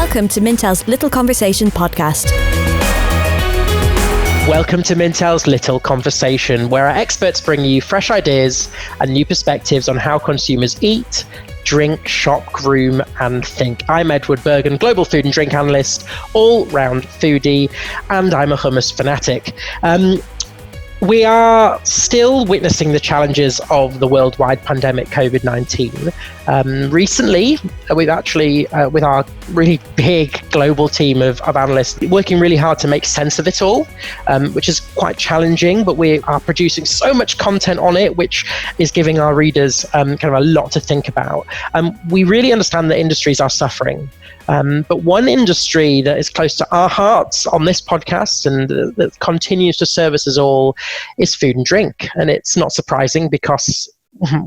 Welcome to Mintel's Little Conversation podcast. Welcome to Mintel's Little Conversation, where our experts bring you fresh ideas and new perspectives on how consumers eat, drink, shop, groom, and think. I'm Edward Bergen, global food and drink analyst, all-round foodie, and I'm a hummus fanatic. We are still witnessing the challenges of the worldwide pandemic COVID-19. Recently, we've actually, with our really big global team of analysts, working really hard to make sense of it all, which is quite challenging, but we are producing so much content on it, which is giving our readers kind of a lot to think about. We really understand that industries are suffering. But one industry that is close to our hearts on this podcast and that continues to serve us as all is food and drink. And it's not surprising because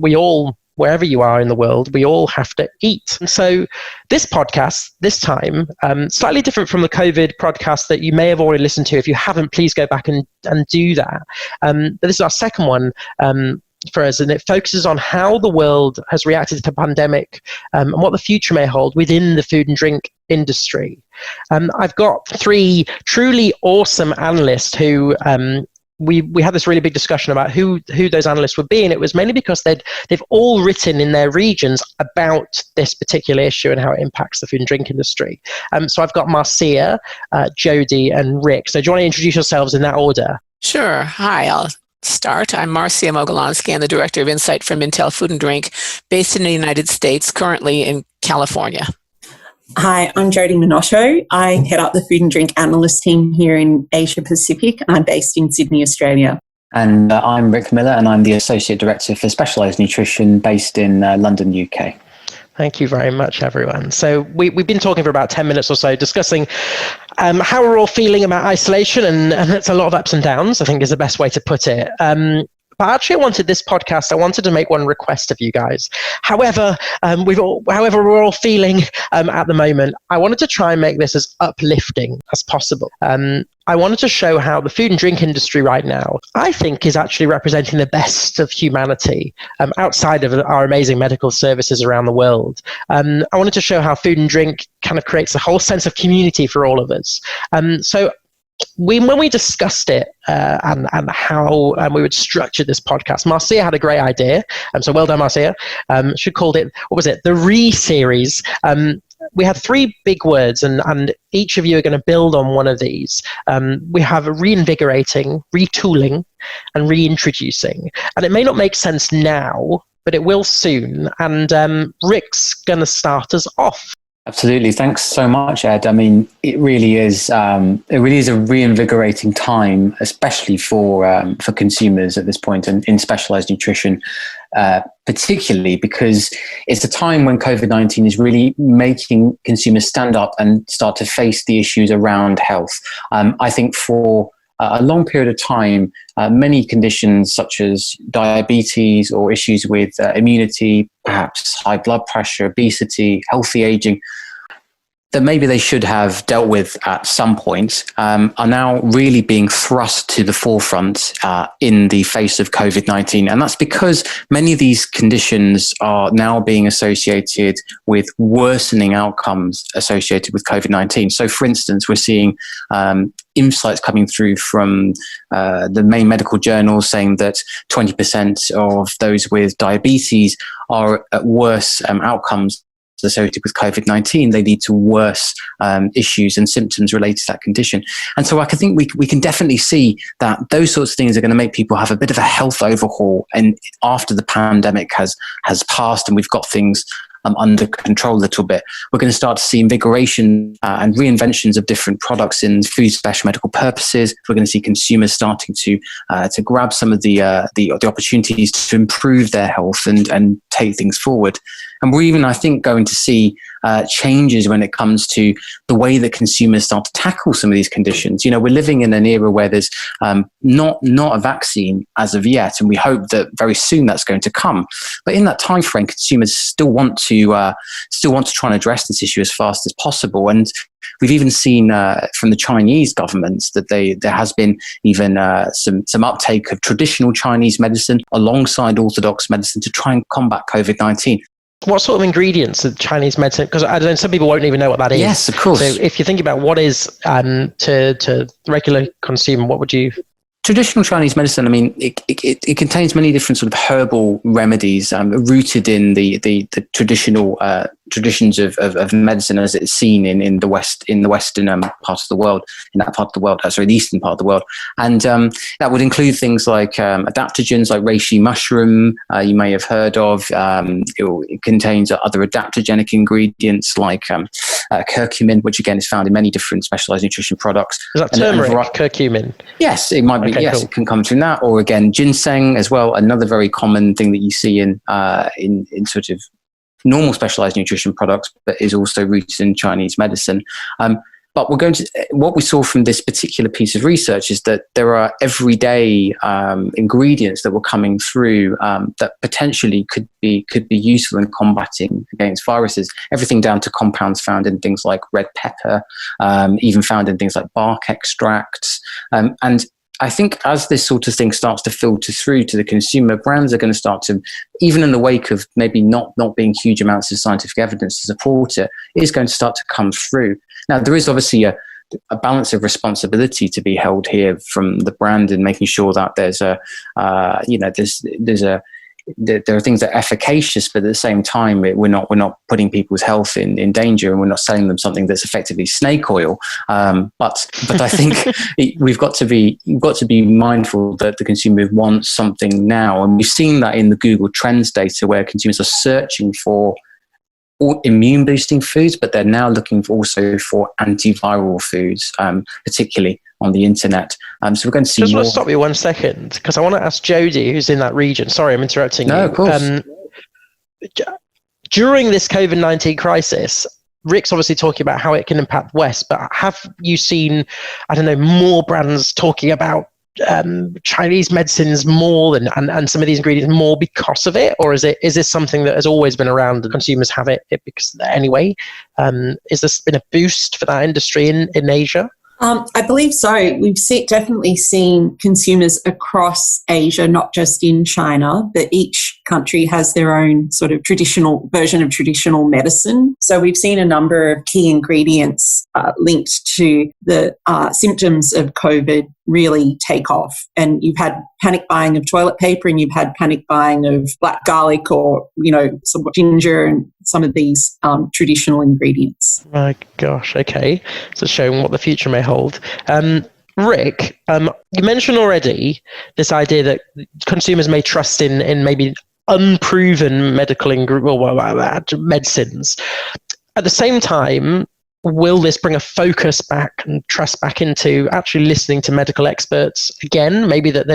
we all, wherever you are in the world, we all have to eat. And so this podcast, this time, slightly different from the COVID podcast that you may have already listened to. If you haven't, please go back and do that. But this is our second one. For us, and it focuses on how the world has reacted to the pandemic and what the future may hold within the food and drink industry. I've got three truly awesome analysts who we had this really big discussion about who those analysts would be, and it was mainly because they've all written in their regions about this particular issue and how it impacts the food and drink industry. So I've got Marcia, Jody, and Rick. So do you want to introduce yourselves in that order? Sure. Hi, I'll start. I'm Marcia Mogolansky. I'm the Director of Insight for Mintel Food and Drink, based in the United States, currently in California. Hi, I'm Jody Minotto. I head up the Food and Drink Analyst team here in Asia Pacific. I'm based in Sydney, Australia. And I'm Rick Miller, and I'm the Associate Director for Specialised Nutrition, based in London, UK. Thank you very much, everyone. So we've been talking for about 10 minutes or so, discussing how we're all feeling about isolation, and it's a lot of ups and downs, I think is the best way to put it. But actually, I wanted to make one request of you guys. However we're all feeling at the moment, I wanted to try and make this as uplifting as possible. I wanted to show how the food and drink industry right now, I think, is actually representing the best of humanity outside of our amazing medical services around the world. I wanted to show how food and drink kind of creates a whole sense of community for all of us. So when we discussed it and how we would structure this podcast, Marcia had a great idea. So well done, Marcia. She called it, what was it? The Re-series. We had three big words, and each of you are going to build on one of these. We have reinvigorating, retooling, and reintroducing. And it may not make sense now, but it will soon. And Rick's going to start us off. Absolutely. Thanks so much, Ed. I mean, it really is a reinvigorating time, especially for consumers at this point and in specialized nutrition, particularly because it's a time when COVID-19 is really making consumers stand up and start to face the issues around health. I think for a long period of time, many conditions such as diabetes or issues with immunity, perhaps high blood pressure, obesity, healthy aging, that maybe they should have dealt with at some point, are now really being thrust to the forefront in the face of COVID-19. And that's because many of these conditions are now being associated with worsening outcomes associated with COVID-19. So, for instance, we're seeing insights coming through from the main medical journals saying that 20% of those with diabetes are at worse outcomes associated with COVID-19. They lead to worse issues and symptoms related to that condition. And so I think we can definitely see that those sorts of things are going to make people have a bit of a health overhaul. And after the pandemic has passed and we've got things under control a little bit, we're going to start to see invigoration and reinventions of different products in food special medical purposes. We're going to see consumers starting to grab some of the opportunities to improve their health and take things forward. And we're even, I think, going to see changes when it comes to the way that consumers start to tackle some of these conditions. You know, we're living in an era where there's not a vaccine as of yet, and we hope that very soon that's going to come. But in that time frame, consumers still want to try and address this issue as fast as possible. And we've even seen from the Chinese governments that there has been even some uptake of traditional Chinese medicine alongside orthodox medicine to try and combat COVID-19. What sort of ingredients of Chinese medicine? Because I don't know, some people won't even know what that is. Yes, of course. So if you think about what is to regular consumer, what would you? Traditional Chinese medicine, I mean, it contains many different sort of herbal remedies rooted in the traditional traditions of medicine as it's seen in the western part of the world, the eastern part of the world, and that would include things like adaptogens like reishi mushroom, you may have heard of. It contains other adaptogenic ingredients like curcumin, which again is found in many different specialized nutrition products. Is that turmeric, curcumin? Yes, it might be. Okay, yes, cool. It can come from that, or again ginseng as well. Another very common thing that you see in sort of normal specialized nutrition products, but is also rooted in Chinese medicine. But what we saw from this particular piece of research is that there are everyday ingredients that were coming through that potentially could be useful in combating against viruses. Everything down to compounds found in things like red pepper, even found in things like bark extracts, and I think as this sort of thing starts to filter through to the consumer, brands are going to start to, even in the wake of maybe not being huge amounts of scientific evidence to support it, is going to start to come through. Now, there is obviously a balance of responsibility to be held here from the brand in making sure that there are things that are efficacious, but at the same time, we're not putting people's health in danger, and we're not selling them something that's effectively snake oil. But I think we've got to be mindful that the consumer wants something now, and we've seen that in the Google Trends data where consumers are searching for immune boosting foods, but they're now looking also for antiviral foods, particularly on the internet. So we're going to see Just more. want to stop you 1 second, because I want to ask Jodie, who's in that region. Sorry, I'm interrupting you. No, of course. During this COVID-19 crisis, Rick's obviously talking about how it can impact West, but have you seen, I don't know, more brands talking about Chinese medicines more and some of these ingredients more because of it, or is this something that has always been around and consumers have it because of that anyway? Is this been a boost for that industry in Asia? I believe so. We've definitely seen consumers across Asia, not just in China, but each country has their own sort of traditional version of traditional medicine. So we've seen a number of key ingredients linked to the symptoms of COVID really take off. And you've had panic buying of toilet paper, and you've had panic buying of black garlic or, some ginger and some of these traditional ingredients. My gosh, okay. So showing what the future may hold. Rick, you mentioned already this idea that consumers may trust in maybe unproven medical medicines. At the same time, will this bring a focus back and trust back into actually listening to medical experts again? Maybe that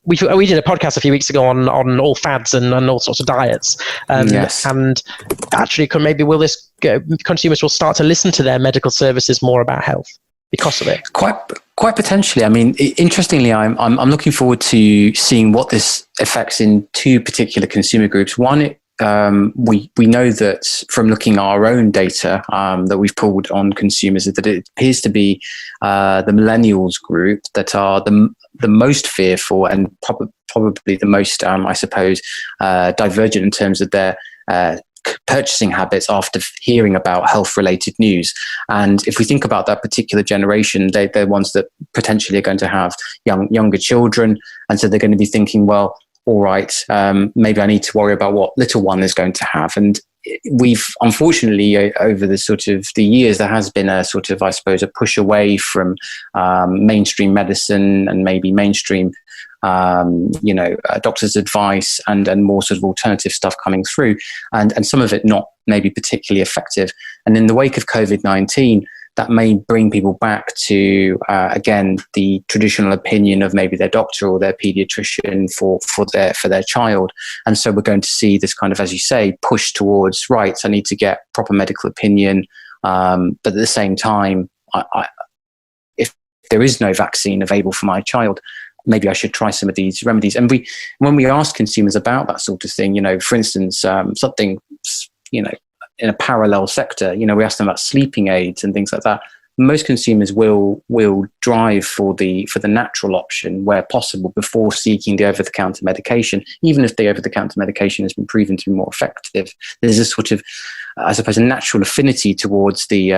we did a podcast a few weeks ago on all fads and all sorts of diets. Yes. And actually, will this consumers will start to listen to their medical services more about health because of it? Quite potentially. I mean, interestingly, I'm looking forward to seeing what this affects in two particular consumer groups. One, we know that from looking at our own data that we've pulled on consumers, that it appears to be the millennials group that are the most fearful and probably the most, I suppose, divergent in terms of their purchasing habits after hearing about health-related news. And if we think about that particular generation, they're ones that potentially are going to have younger children, and so they're going to be thinking, well, all right, maybe I need to worry about what little one is going to have. And we've, unfortunately, over the years, there has been a sort of, I suppose, a push away from mainstream medicine and maybe mainstream, doctor's advice and more sort of alternative stuff coming through, and some of it not maybe particularly effective. And in the wake of COVID-19, that may bring people back to, again, the traditional opinion of maybe their doctor or their pediatrician for their child. And so we're going to see this kind of, as you say, push towards, right, I need to get proper medical opinion. But at the same time, if there is no vaccine available for my child, maybe I should try some of these remedies. And when we ask consumers about that sort of thing, for instance, something, in a parallel sector, we ask them about sleeping aids and things like that. most consumers will drive for the natural option where possible before seeking the over-the-counter medication, even if the over-the-counter medication has been proven to be more effective. There's a sort of, I suppose, a natural affinity towards the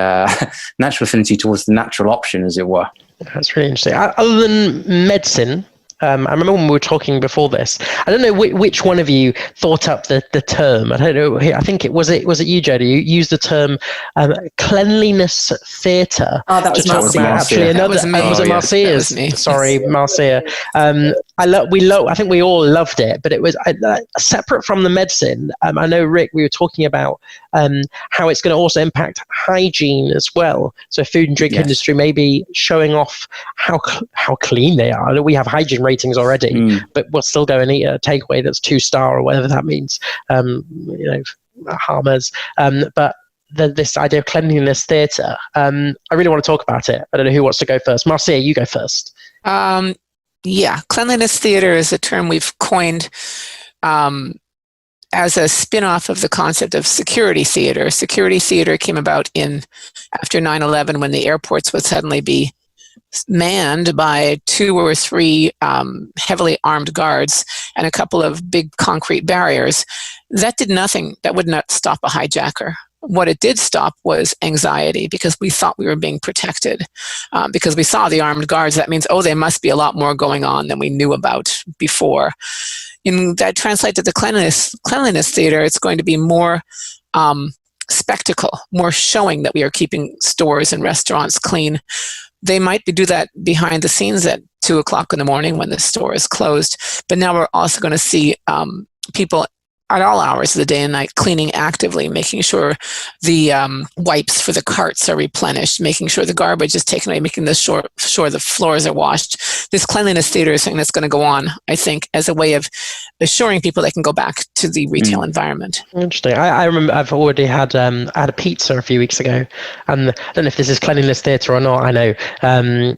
natural option, as it were. That's really interesting. Other than medicine, I remember when we were talking before this. I don't know which one of you thought up the term. I don't know. I think was it you, Jodie? You used the term cleanliness theatre. Oh, that was Marcia. Actually another. Was it Marcia's? Sorry, Marcia. I think we all loved it, but it was separate from the medicine. I know, Rick, we were talking about how it's going to also impact hygiene as well. So food and drink industry may be showing off how clean they are. We have hygiene ratings already, but we'll still go and eat a takeaway that's 2-star or whatever that means. Harmers. But this idea of cleanliness theatre, I really want to talk about it. I don't know who wants to go first. Marcia, you go first. Cleanliness theatre is a term we've coined as a spin-off of the concept of security theatre. Security theatre came about after 9/11, when the airports would suddenly be manned by 2 or 3 heavily armed guards and a couple of big concrete barriers. That did nothing. That would not stop a hijacker. What it did stop was anxiety, because we thought we were being protected. Because we saw the armed guards, that means, there must be a lot more going on than we knew about before. In that translate to the cleanliness theater, it's going to be more spectacle, more showing that we are keeping stores and restaurants clean. They might do that behind the scenes at 2:00 in the morning when the store is closed. But now we're also going to see people at all hours of the day and night cleaning actively, making sure the wipes for the carts are replenished, making sure the garbage is taken away, making sure the floors are washed. This cleanliness theater is something that's going to go on, I think, as a way of assuring people they can go back to the retail environment. Interesting. I remember I've already had a pizza a few weeks ago, and I don't know if this is cleanliness theatre or not, I know,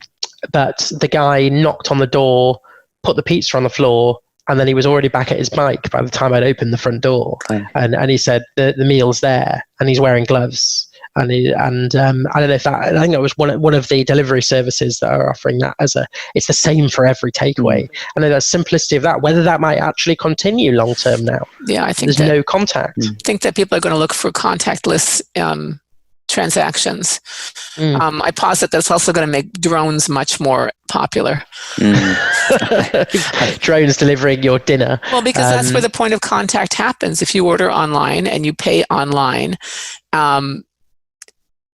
but the guy knocked on the door, put the pizza on the floor, and then he was already back at his bike by the time I'd opened the front door. Okay. And he said the meal's there, and he's wearing gloves. And I don't know if that, I think it was one of the delivery services that are offering that it's the same for every takeaway. I know that simplicity of that, whether that might actually continue long term now. Yeah, I think there's no contact. I think that people are going to look for contactless transactions. I posit that's also going to make drones much more popular. Drones delivering your dinner. Well, because that's where the point of contact happens. If you order online and you pay online,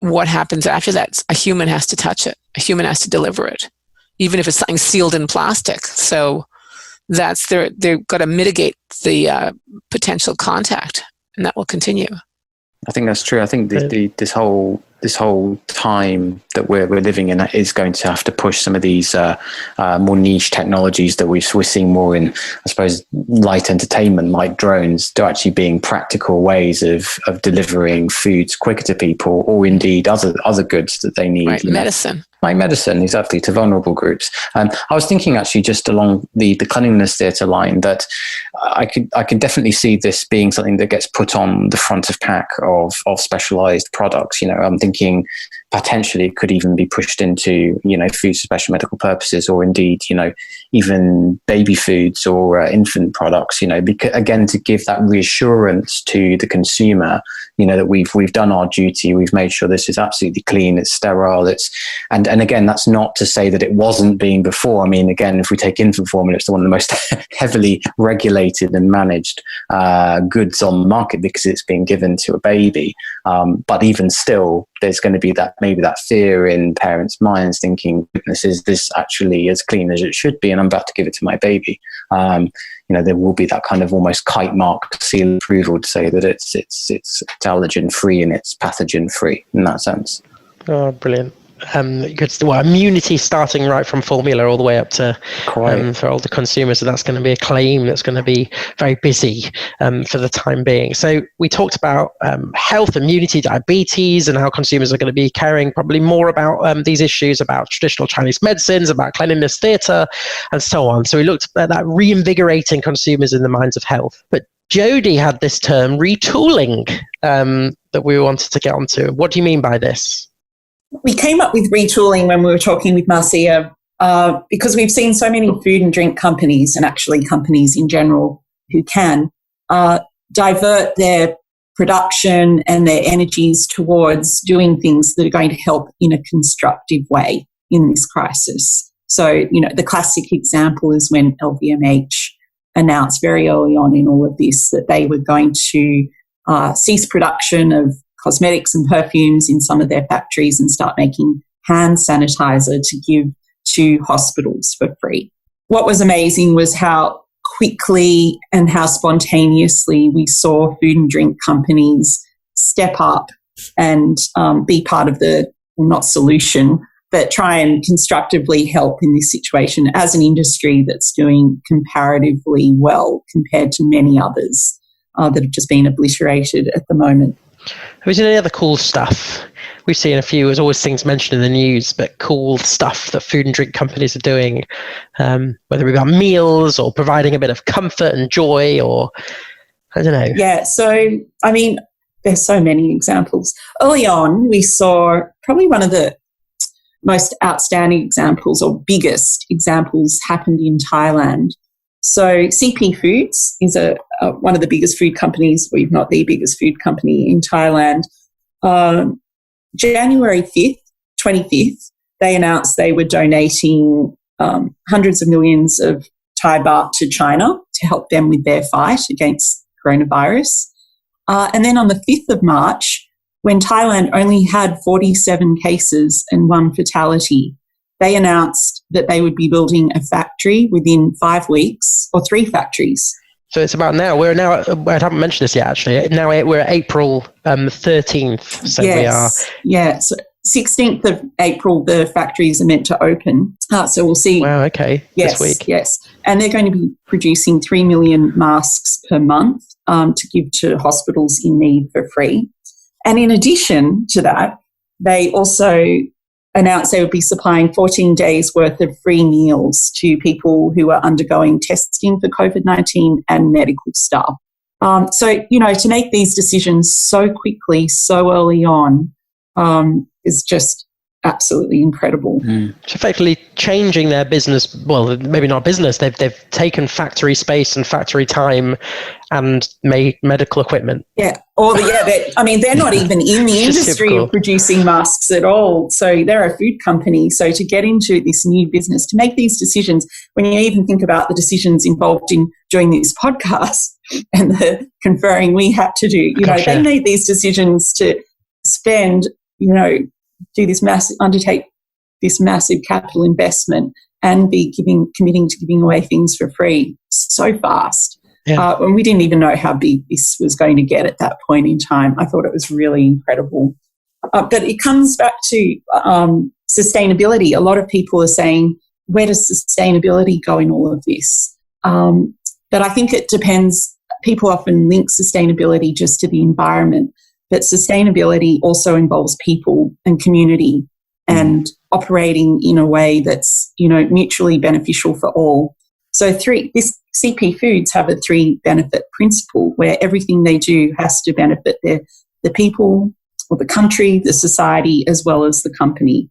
what happens after that? A human has to touch it. A human has to deliver it, even if it's something sealed in plastic. So they've got to mitigate the potential contact, and that will continue. I think that's true. I think this whole time that we're living in is going to have to push some of these more niche technologies that we're seeing more in, I suppose, light entertainment, like drones, to actually being practical ways of delivering foods quicker to people, or indeed other goods that they need. Right, medicine. Like medicine, exactly, to vulnerable groups. I was thinking actually just along the cleanliness theatre line that I could definitely see this being something that gets put on the front of pack of specialised products. I'm thinking potentially it could even be pushed into, foods for special medical purposes, or indeed, even baby foods or infant products, again, to give that reassurance to the consumer, that we've done our duty, we've made sure this is absolutely clean, it's sterile, and again, that's not to say that it wasn't being before. I mean, again, if we take infant formula, it's one of the most heavily regulated and managed goods on the market because it's being given to a baby. But even still, there's going to be maybe that fear in parents' minds thinking, goodness, is this actually as clean as it should be? And I'm about to give it to my baby. There will be that kind of almost kite mark seal approval to say that it's allergen free and it's pathogen free in that sense. Oh, brilliant. Immunity starting right from formula all the way up to for all the consumers. So that's going to be a claim that's going to be very busy for the time being. So we talked about health, immunity, diabetes, and how consumers are going to be caring probably more about these issues, about traditional Chinese medicines, about cleanliness theatre, and so on. So we looked at that reinvigorating consumers in the minds of health. But Jodie had this term retooling that we wanted to get onto. What do you mean by this? We came up with retooling when we were talking with Marcia because we've seen so many food and drink companies, and actually companies in general, who can divert their production and their energies towards doing things that are going to help in a constructive way in this crisis. So, the classic example is when LVMH announced very early on in all of this that they were going to cease production of cosmetics and perfumes in some of their factories and start making hand sanitizer to give to hospitals for free. What was amazing was how quickly and how spontaneously we saw food and drink companies step up and be part of the, well, not solution, but try and constructively help in this situation as an industry that's doing comparatively well compared to many others that have just been obliterated at the moment. Is there any other cool stuff? We've seen a few, there's always things mentioned in the news, but cool stuff that food and drink companies are doing, whether it's about meals or providing a bit of comfort and joy, or I don't know. Yeah, so, I mean, there's so many examples. Early on, we saw probably one of the most outstanding examples or biggest examples happened in Thailand. So CP Foods is one of the biggest food companies, or if not the biggest food company in Thailand. January 5th, 25th, they announced they were donating hundreds of millions of Thai baht to China to help them with their fight against coronavirus. And then on the 5th of March, when Thailand only had 47 cases and 1 fatality, they announced that they would be building a factory within 5 weeks, or 3 factories. So it's about now. I haven't mentioned this yet, actually. Now we're at April 13th. So yes. We are. Yeah. So 16th of April, the factories are meant to open. So we'll see. Wow, okay. Yes, this week. Yes. And they're going to be producing 3 million masks per month to give to hospitals in need for free. And in addition to that, they also announced they would be supplying 14 days worth of free meals to people who are undergoing testing for COVID-19 and medical staff. So, to make these decisions so quickly, so early on, is just absolutely incredible. So effectively changing their business, well, maybe not business, they've taken factory space and factory time and made medical equipment. Yeah. They're not even in the industry of producing masks at all. So they're a food company. So to get into this new business, to make these decisions, when you even think about the decisions involved in doing this podcast and the conferring we had to do, they made these decisions to spend, undertake this massive capital investment and be committing to giving away things for free so fast. Yeah. And we didn't even know how big this was going to get at that point in time. I thought it was really incredible. But it comes back to sustainability. A lot of people are saying, where does sustainability go in all of this? But I think it depends. People often link sustainability just to the environment, but sustainability also involves people and community and operating in a way that's, mutually beneficial for all. So this CP Foods have a 3 benefit principle where everything they do has to benefit the people or the country, the society, as well as the company.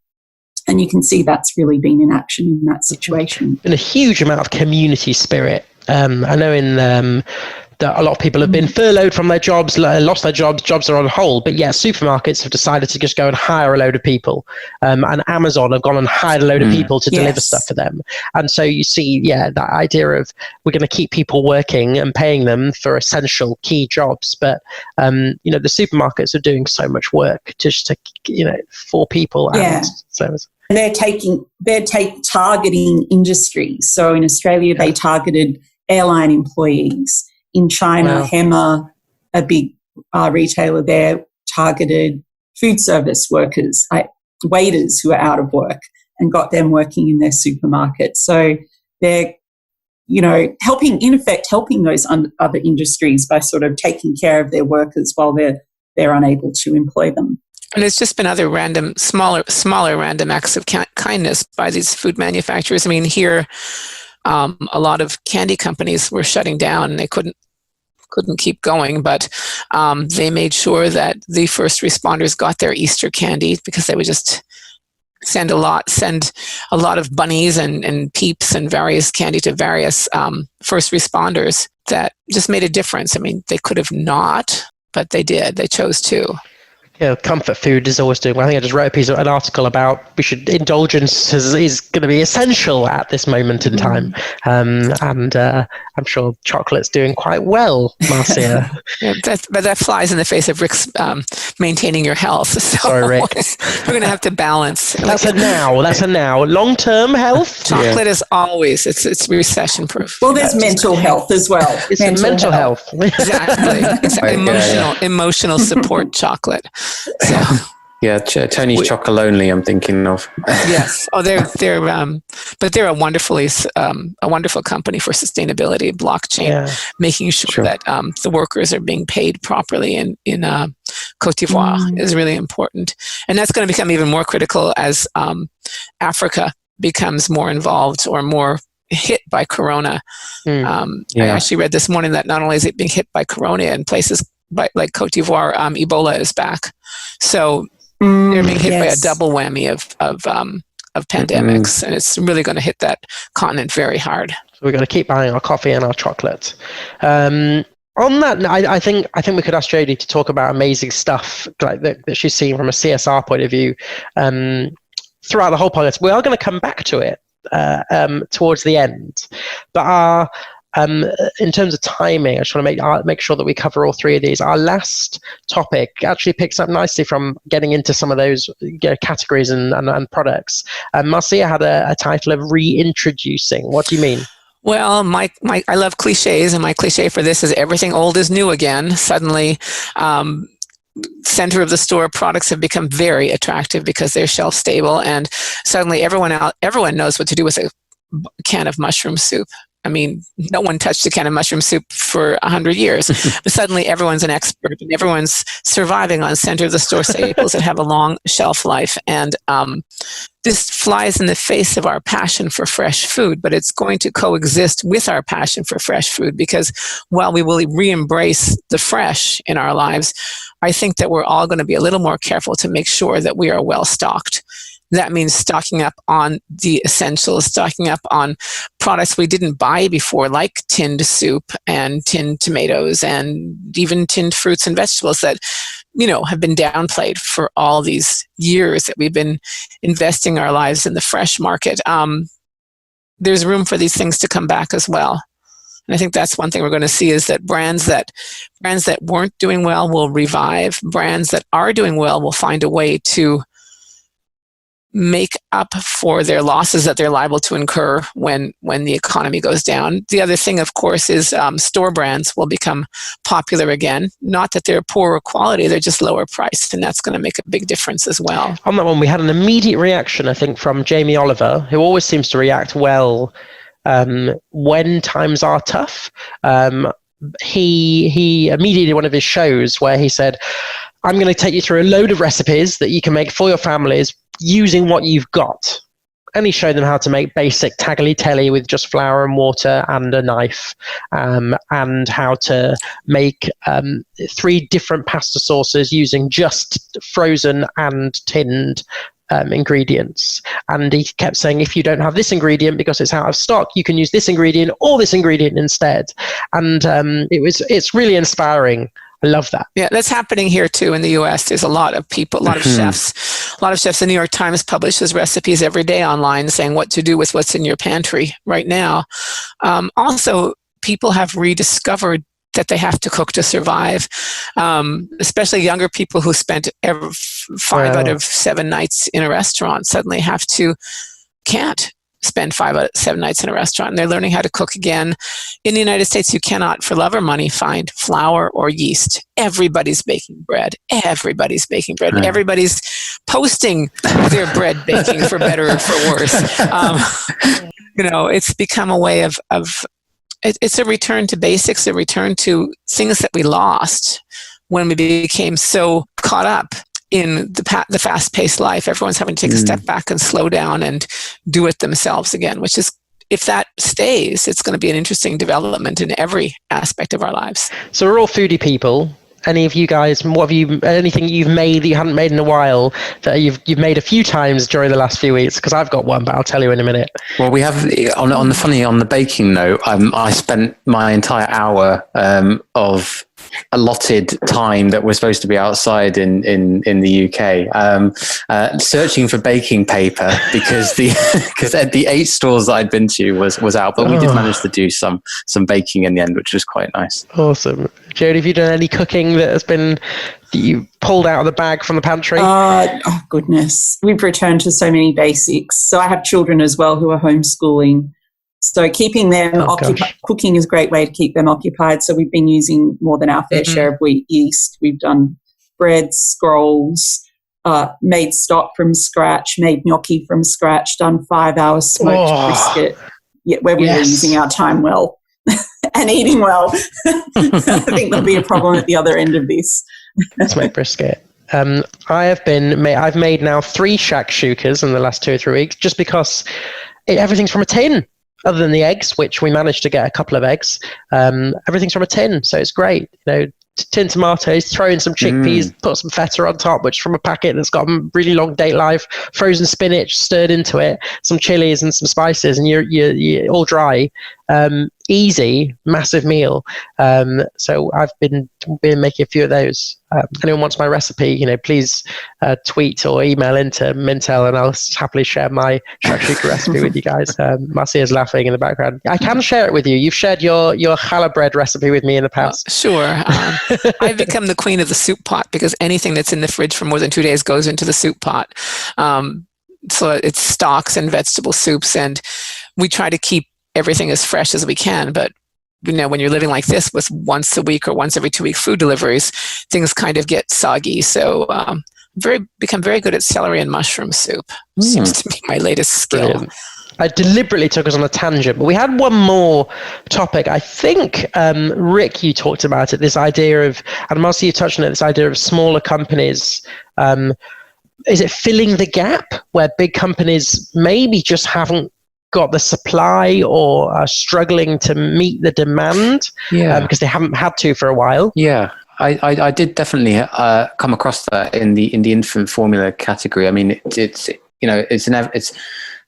And you can see that's really been in action in that situation. And a huge amount of community spirit. I know in that a lot of people have been furloughed from their jobs, lost their jobs are on hold, but yeah, supermarkets have decided to just go and hire a load of people. And Amazon have gone and hired a load of people to deliver stuff for them. And so you see, that idea of we're going to keep people working and paying them for essential key jobs. But, the supermarkets are doing so much work just to, for people. Yeah. And they're targeting industries. So in Australia, they targeted airline employees. In China, Hema, a big retailer there, targeted food service workers, waiters who are out of work, and got them working in their supermarket. So they're, helping those other industries by sort of taking care of their workers while they're unable to employ them. And it's just been other smaller random acts of kindness by these food manufacturers. I mean, here, a lot of candy companies were shutting down and they couldn't keep going, but they made sure that the first responders got their Easter candy because they would just send a lot of bunnies and peeps and various candy to various first responders that just made a difference. I mean, they could have not, but they did. They chose to. Yeah, comfort food is always doing well. I think I just wrote an article about indulgence is going to be essential at this moment in time. And I'm sure chocolate's doing quite well, Marcia. Yeah, but that flies in the face of Rick's maintaining your health. So sorry, Rick. We're going to have to balance. That's a now. Long-term health? Chocolate is always, it's recession-proof. Well, there's mental health as well. It's mental health. Exactly. Emotional support chocolate. So, yeah, Tony's Chocolonely, I'm thinking of. Yes. Oh, but they're a wonderful company for sustainability, blockchain, making sure that the workers are being paid properly in Côte d'Ivoire is really important, and that's going to become even more critical as Africa becomes more involved or more hit by Corona. I actually read this morning that not only is it being hit by Corona in places like Côte d'Ivoire, Ebola is back. So they're being hit by a double whammy of pandemics, and it's really going to hit that continent very hard. So we're going to keep buying our coffee and our chocolate. On that, I think we could ask Jodie to talk about amazing stuff like that she's seen from a CSR point of view throughout the whole podcast. We are going to come back to it towards the end, but in terms of timing, I just want to make sure that we cover all three of these. Our last topic actually picks up nicely from getting into some of those categories and products. Marcia had a title of Reintroducing. What do you mean? Well, I love cliches, and my cliche for this is everything old is new again. Suddenly, center of the store products have become very attractive because they're shelf stable, and suddenly everyone knows what to do with a can of mushroom soup. I mean, no one touched a can of mushroom soup for 100 years, but suddenly everyone's an expert, and everyone's surviving on center of the store staples that have a long shelf life. And this flies in the face of our passion for fresh food, but it's going to coexist with our passion for fresh food, because while we will re-embrace the fresh in our lives, I think that we're all going to be a little more careful to make sure that we are well stocked. That means stocking up on the essentials, stocking up on products we didn't buy before, like tinned soup and tinned tomatoes and even tinned fruits and vegetables that, have been downplayed for all these years that we've been investing our lives in the fresh market. There's room for these things to come back as well. And I think that's one thing we're going to see is that brands that weren't doing well will revive. Brands that are doing well will find a way to make up for their losses that they're liable to incur when the economy goes down. The other thing, of course, is store brands will become popular again. Not that they're poorer quality, they're just lower priced, and that's going to make a big difference as well. On that one, we had an immediate reaction, I think, from Jamie Oliver, who always seems to react well when times are tough. He immediately did one of his shows where he said, I'm going to take you through a load of recipes that you can make for your families using what you've got. And he showed them how to make basic tagliatelle with just flour and water and a knife, and how to make 3 different pasta sauces using just frozen and tinned ingredients. And he kept saying, if you don't have this ingredient because it's out of stock, you can use this ingredient or this ingredient instead. And it's really inspiring. I love that. Yeah, that's happening here too in the US. There's a lot of people, a lot of chefs. The New York Times publishes recipes every day online saying what to do with what's in your pantry right now. Also, people have rediscovered that they have to cook to survive, especially younger people who spent 5 out of 7 nights in a restaurant suddenly can't spend 5 out of 7 nights in a restaurant, and they're learning how to cook again. In the United States, you cannot, for love or money, find flour or yeast. Everybody's baking bread. Right. Everybody's posting their bread baking, for better or for worse. It's become a way of it's a return to basics, a return to things that we lost when we became so caught up in the fast-paced life. Everyone's having to take a step back and slow down and do it themselves again, which is, if that stays, it's going to be an interesting development in every aspect of our lives. So we're all foodie people. any of you guys, anything you've made that you hadn't made in a while that you've made a few times during the last few weeks? Because I've got one, but I'll tell you in a minute. Well, we have on the baking note. I spent my entire hour of allotted time that we're supposed to be outside in the UK, searching for baking paper because the 8 stores that I'd been to was out, but we did manage to do some baking in the end, which was quite nice. Awesome. Jodie, have you done any cooking that you pulled out of the bag from the pantry? Oh goodness, we've returned to so many basics. So I have children as well who are homeschooling. So keeping them occupied, cooking is a great way to keep them occupied. So we've been using more than our fair share of wheat yeast. We've done breads, scrolls, made stock from scratch, made gnocchi from scratch, done 5-hour smoked brisket, where we were using our time well and eating well. I think there'll be a problem at the other end of this. Smoked brisket. I've made now 3 shakshukas in the last 2 or 3 weeks, just because everything's from a tin. Other than the eggs, which we managed to get a couple of eggs, everything's from a tin, so it's great. Tin tomatoes, throw in some chickpeas, put some feta on top, which is from a packet that's got a really long date life, frozen spinach stirred into it, some chilies and some spices, and you're all dry. Easy, massive meal. So I've been making a few of those. Anyone wants my recipe, please tweet or email into Mintel, and I'll happily share my shakshuka recipe with you guys. Marcia's laughing in the background. I can share it with you. You've shared your challah bread recipe with me in the past. Sure. I've become the queen of the soup pot because anything that's in the fridge for more than 2 days goes into the soup pot. So it's stocks and vegetable soups, and we try to keep everything as fresh as we can. But when you're living like this with once a week or once every 2 week food deliveries, things kind of get soggy. So become very good at celery and mushroom soup. Seems to be my latest skill. Brilliant. I deliberately took us on a tangent, but we had one more topic. I think, Rick, you talked about it, this idea of, and Marcia, you touched on it, this idea of smaller companies. Is it filling the gap where big companies maybe just haven't got the supply or are struggling to meet the demand because they haven't had to for a while? Yeah. I did definitely come across that in the infant formula category. I mean, it's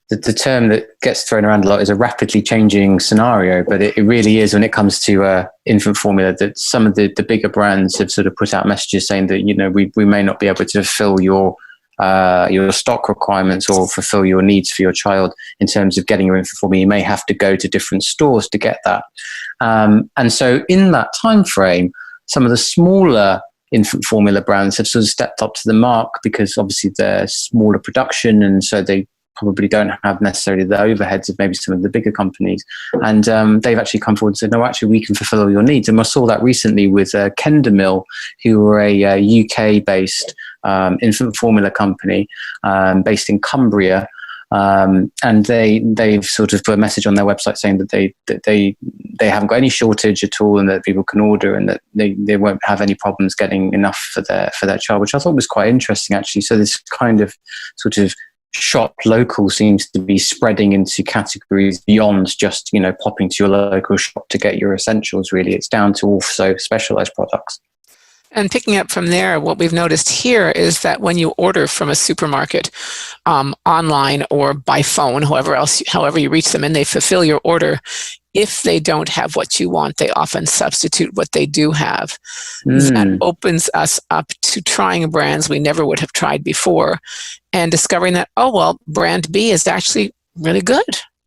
the term that gets thrown around a lot is a rapidly changing scenario, but it really is when it comes to infant formula that some of the bigger brands have sort of put out messages saying that we may not be able to fill your stock requirements or fulfill your needs for your child in terms of getting your infant formula. You may have to go to different stores to get that, and so in that time frame, some of the smaller infant formula brands have sort of stepped up to the mark because obviously they're smaller production, and so they probably don't have necessarily the overheads of maybe some of the bigger companies. And they've actually come forward and said, no, actually, we can fulfill all your needs. And I saw that recently with Kendamil, who were a UK-based infant formula company based in Cumbria. And they've sort of put a message on their website saying that they haven't got any shortage at all, and that people can order, and that they won't have any problems getting enough for their child, which I thought was quite interesting, actually. So this kind of sort of shop local seems to be spreading into categories beyond just popping to your local shop to get your essentials. Really, it's down to also specialized products. And picking up from there, what we've noticed here is that when you order from a supermarket online or by phone, however you reach them, and they fulfill your order, if they don't have what you want, they often substitute what they do have. That opens us up to trying brands we never would have tried before and discovering that, brand B is actually really good.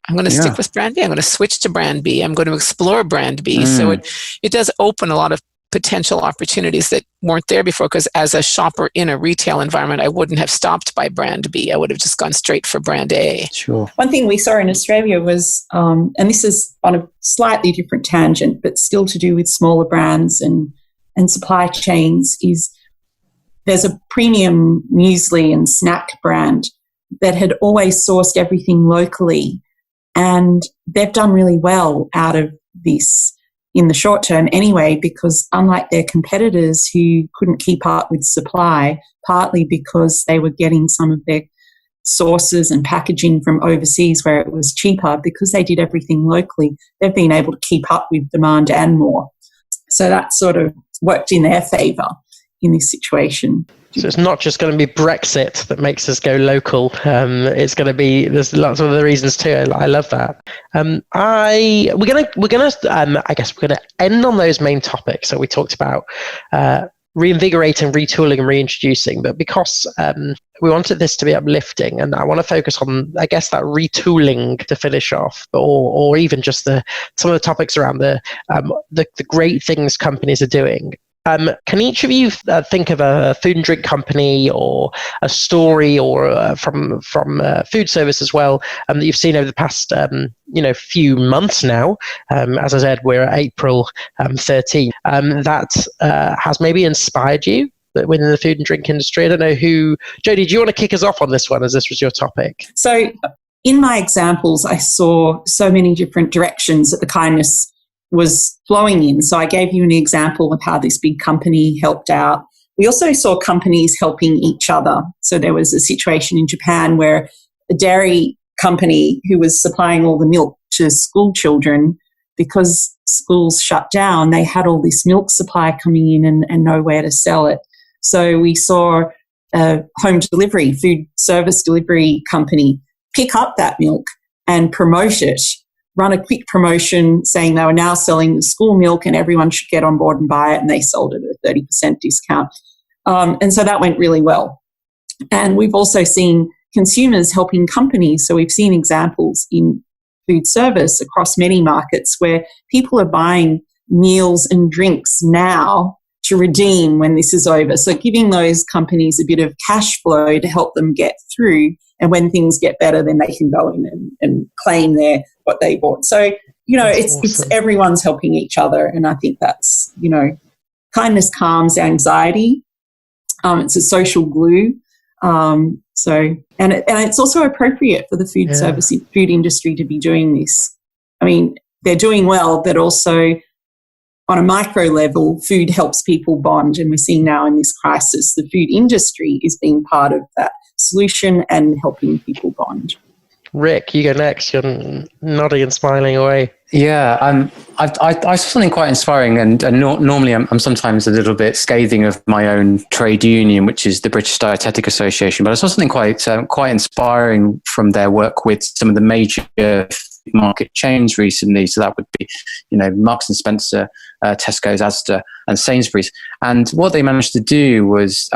I'm going to stick with brand B. I'm going to switch to brand B. I'm going to explore brand B. So it does open a lot of potential opportunities that weren't there before, because as a shopper in a retail environment, I wouldn't have stopped by brand B. I would have just gone straight for brand A. Sure. One thing we saw in Australia was, and this is on a slightly different tangent, but still to do with smaller brands and supply chains, is there's a premium muesli and snack brand that had always sourced everything locally, and they've done really well out of this in the short term anyway, because unlike their competitors who couldn't keep up with supply, partly because they were getting some of their sources and packaging from overseas where it was cheaper, because they did everything locally, they've been able to keep up with demand and more. So that sort of worked in their favour in this situation. So it's not just going to be Brexit that makes us go local. It's going to be, there's lots of other reasons too. I love that. We're gonna end on those main topics that we talked about. Reinvigorating, retooling, and reintroducing. But because we wanted this to be uplifting, and I want to focus on, I guess, that retooling to finish off, or even just some of the topics around the great things companies are doing. Can each of you think of a food and drink company or a story, or from food service as well, that you've seen over the past few months now? As I said, we're at April 13. That has maybe inspired you within the food and drink industry. I don't know who. Jodie, do you want to kick us off on this one, as this was your topic? So in my examples, I saw so many different directions that the kindness was flowing in. So I gave you an example of how this big company helped out. We also saw companies helping each other. So there was a situation in Japan where a dairy company who was supplying all the milk to school children, because schools shut down, they had all this milk supply coming in and nowhere to sell it. So we saw a home delivery, food service delivery company pick up that milk and promote it, run a quick promotion saying they were now selling the school milk and everyone should get on board and buy it, and they sold it at a 30% discount. And so that went really well. And we've also seen consumers helping companies. So we've seen examples in food service across many markets where people are buying meals and drinks now to redeem when this is over. So giving those companies a bit of cash flow to help them get through. And when things get better, then they can go in and claim what they bought. So, that's it's awesome. Everyone's helping each other. And I think that's, kindness calms anxiety. It's a social glue. And it's also appropriate for the food service, food industry to be doing this. I mean, they're doing well, but also on a micro level, food helps people bond. And we're seeing now in this crisis, the food industry is being part of that solution and helping people bond. Rick, you go next. You're nodding and smiling away. Yeah, I saw something quite inspiring, and normally I'm sometimes a little bit scathing of my own trade union, which is the British Dietetic Association. But I saw something quite inspiring from their work with some of the major market chains recently. So that would be, Marks and Spencer, Tesco's, Asda, and Sainsbury's. And what they managed to do was,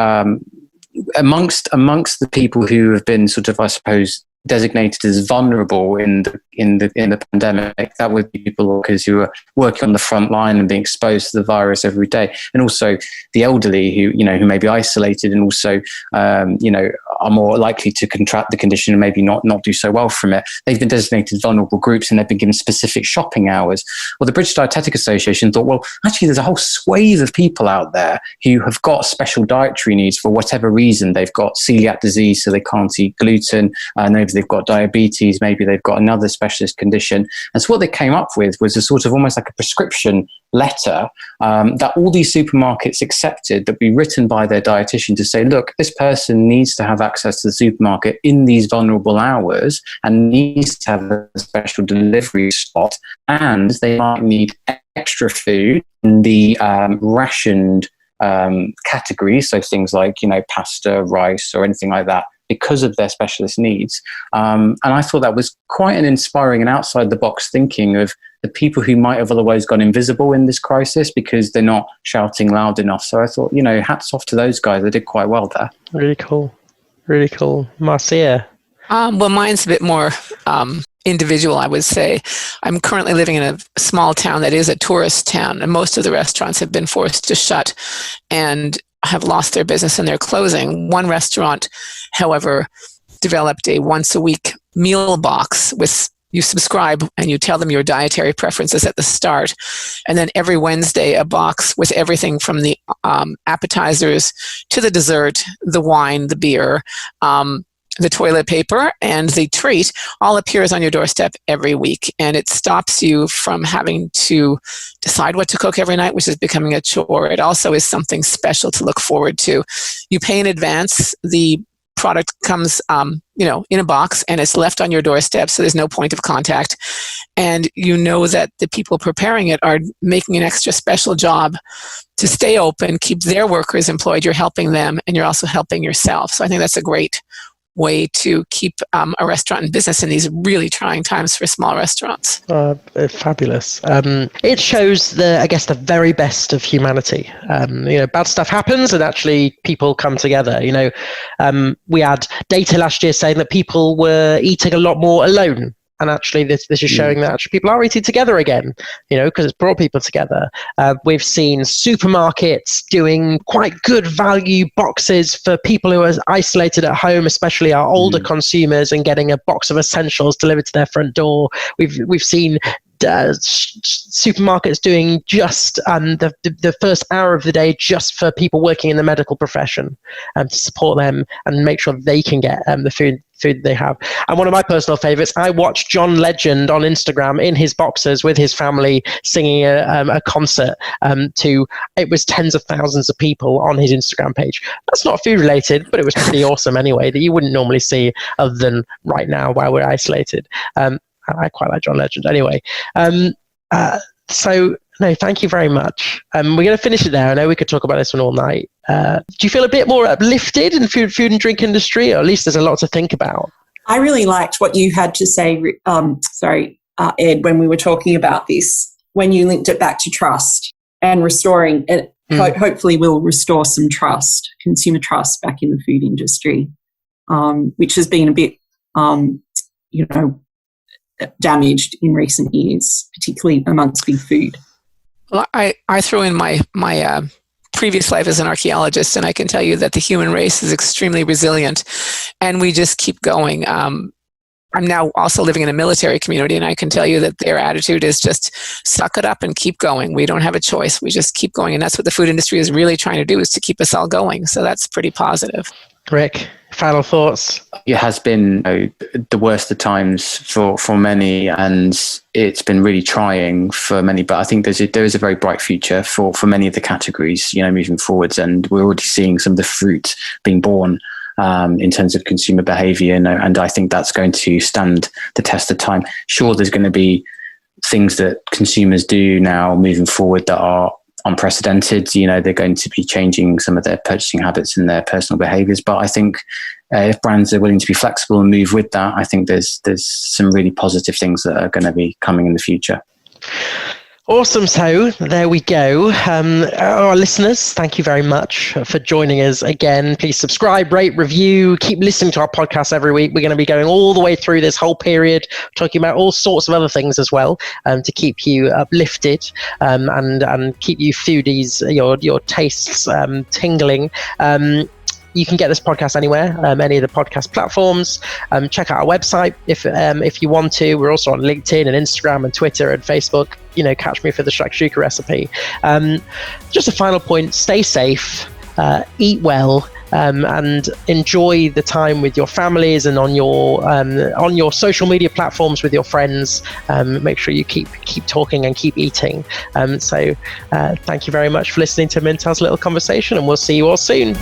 amongst the people who have been sort of, I suppose, designated as vulnerable in the pandemic, that would be people workers who are working on the front line and being exposed to the virus every day, and also the elderly who may be isolated and also are more likely to contract the condition and maybe not do so well from it. They've been designated vulnerable groups and they've been given specific shopping hours. Well, the British Dietetic Association thought, well, actually there's a whole swathe of people out there who have got special dietary needs for whatever reason. They've got celiac disease, so they can't eat gluten. Maybe they've got diabetes, maybe they've got another specialist condition. And so what they came up with was a sort of almost like a prescription letter that all these supermarkets accepted, that be written by their dietitian to say, look, this person needs to have access to the supermarket in these vulnerable hours and needs to have a special delivery slot, and they might need extra food in the rationed categories, so things like pasta, rice, or anything like that, because of their specialist needs. And I thought that was quite an inspiring and outside the box thinking of the people who might have otherwise gone invisible in this crisis because they're not shouting loud enough. So I thought, hats off to those guys. They did quite well there. Really cool. Really cool. Marcia? Well, mine's a bit more individual, I would say. I'm currently living in a small town that is a tourist town, and most of the restaurants have been forced to shut and have lost their business and they're closing. One restaurant, however, developed a once-a-week meal box with you subscribe and you tell them your dietary preferences at the start. And then every Wednesday, a box with everything from the appetizers to the dessert, the wine, the beer, the toilet paper, and the treat all appears on your doorstep every week. And it stops you from having to decide what to cook every night, which is becoming a chore. It also is something special to look forward to. You pay in advance. The product comes, in a box and it's left on your doorstep, so there's no point of contact. And you know that the people preparing it are making an extra special job to stay open, keep their workers employed. You're helping them and you're also helping yourself. So I think that's a great way to keep a restaurant in business in these really trying times for small restaurants. Fabulous. It shows the very best of humanity. Bad stuff happens and actually people come together. We had data last year saying that people were eating a lot more alone. And actually, this is showing that actually people are eating together again, because it's brought people together. We've seen supermarkets doing quite good value boxes for people who are isolated at home, especially our older consumers, and getting a box of essentials delivered to their front door. We've seen supermarkets doing just the first hour of the day just for people working in the medical profession, to support them and make sure they can get the food they have. And one of my personal favorites, I watched John Legend on Instagram in his boxers with his family singing a concert it was tens of thousands of people on his Instagram page. That's not food related, but it was pretty awesome anyway, that you wouldn't normally see other than right now while we're isolated. I quite like John Legend anyway. No, thank you very much. We're going to finish it there. I know we could talk about this one all night. Do you feel a bit more uplifted in the food and drink industry, or at least there's a lot to think about? I really liked what you had to say, Ed, when we were talking about this, when you linked it back to trust and restoring it. Hopefully will restore some trust, consumer trust back in the food industry, which has been a bit, damaged in recent years, particularly amongst big food. Well, I throw in my previous life as an archaeologist, and I can tell you that the human race is extremely resilient, and we just keep going. I'm now also living in a military community, and I can tell you that their attitude is just suck it up and keep going. We don't have a choice. We just keep going, and that's what the food industry is really trying to do, is to keep us all going. So that's pretty positive. Rick, final thoughts? It has been the worst of times for many, and it's been really trying for many. But I think there is a very bright future for many of the categories, moving forwards, and we're already seeing some of the fruit being born in terms of consumer behaviour, and I think that's going to stand the test of time. Sure, there's going to be things that consumers do now moving forward that are unprecedented. They're going to be changing some of their purchasing habits and their personal behaviours. But I think if brands are willing to be flexible and move with that, I think there's some really positive things that are going to be coming in the future. Awesome. So there we go. Our listeners, thank you very much for joining us again. Please subscribe, rate, review, keep listening to our podcast every week. We're going to be going all the way through this whole period, talking about all sorts of other things as well, to keep you uplifted and keep you foodies, your tastes tingling. You can get this podcast anywhere, any of the podcast platforms. Check out our website if you want to. We're also on LinkedIn and Instagram and Twitter and Facebook. Catch me for the shakshuka recipe. Just a final point: stay safe, eat well, and enjoy the time with your families and on your social media platforms with your friends. Make sure you keep talking and keep eating. So thank you very much for listening to Mintel's Little Conversation, and we'll see you all soon.